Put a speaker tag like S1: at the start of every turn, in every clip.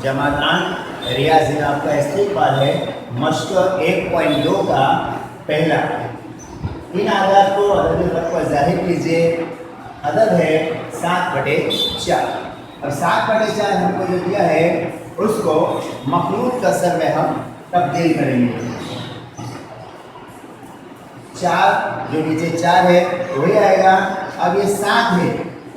S1: जमादान रियाजी में आपका इस्तेमाल है। मश्क 1.2 का पहला। इन आदात को अदद खत पर जाहिर कीजिए। अदद है 7/4 और 7/4 हमको जो दिया है उसको मखलूत कसर में हम तब्दील करेंगे। 4 जो नीचे 4 है वही आएगा। अब ये 7 है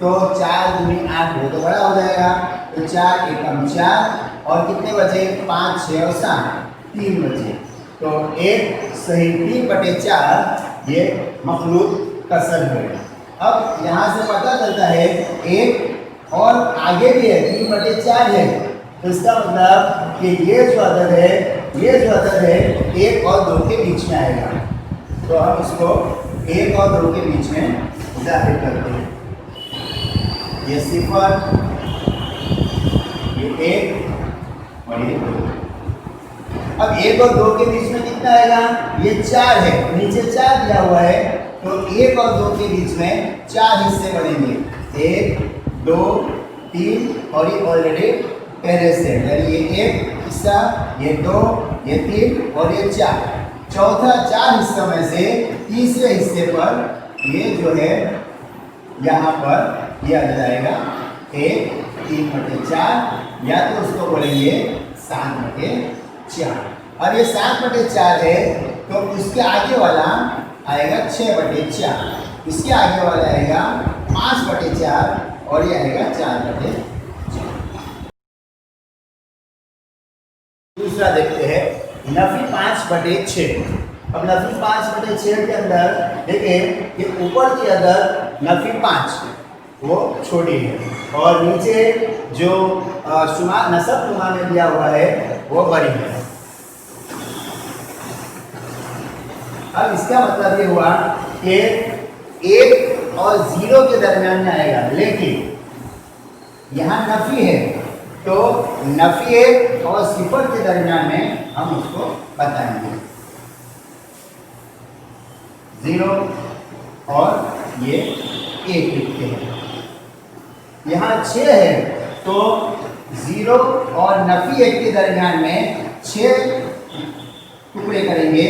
S1: तो 4 दूनी 8 हो तो बड़ा हो जाएगा। तो 4 एकम 4 और कितने बचे 5 6 और 7 3 बचे। तो 1 सही 3/4 ये मखलूत कसर है। अब यहाँ से पता चलता है 1 और आगे भी है 3/4 है। तो इसका मतलब कि ये जो अदद है 1 और 2 के बीच में आएगा। तो हम इसको 1 और 2 के बीच में जाहिर करते हैं। ये 0, ये 1 और ये 2। अब 1 और 2 के बीच में कितना आएगा? ये 4 है, नीचे 4 दिया हुआ है। तो 1 और 2 के बीच में 4 हिस्से बनेंगे। 1 2 3 और ये ऑलरेडी पहले से यानी ये 1 हिस्सा, ये 2, ये 3 और ये 4। चौथा 4 हिस्सों में से तीसरे हिस्से पर ये जो है यहाँ पर यह आ जाएगा 1 3/4 या तो उसको बोलेंगे 7/4। अब ये 7/4 है तो उसके आगे वाला आएगा 6/4, इसके आगे वाला आएगा 5/4 और ये आएगा 4/4। दूसरा देखते हैं नफी 5/6। अब नफी 5/6 के अंदर देखिए कि ऊपर की अदद नफी 5 वो छोटी है और नीचे जो शुमार नसब नुमा में दिया हुआ है वो बड़ी है। अब इसका मतलब ये हुआ कि 1 और 0 के दरमियान में आएगा, लेकिन यहाँ नफी है तो नफी 1 और 0 के दरमियान में हम उसको बताएंगे। 0 और ये 1 लिखते हैं। यहाँ 6 है तो 0 और नफी 1 के दरमियान में 6 टुकड़े करेंगे,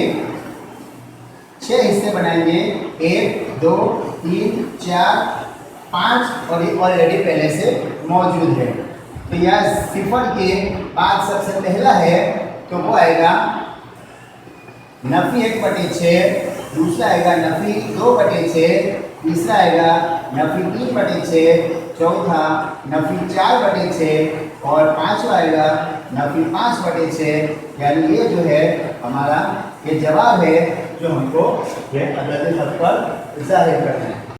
S1: 6 हिस्से बनाएंगे। 1 2 3 4 5 और ये ऑलरेडी पहले से मौजूद है। तो यह 0 के बाद सबसे पहला है तो वो आएगा नफी 1/6, दूसरा आएगा नफी 2/6, तीसरा आएगा नफी 3/6, चौथा नफी 4/6 और पांचवा आएगा नफी 5/6। यानी ये जो है हमारा ये जवाब है जो हमको ये अदद खत पर जाहिर करना है।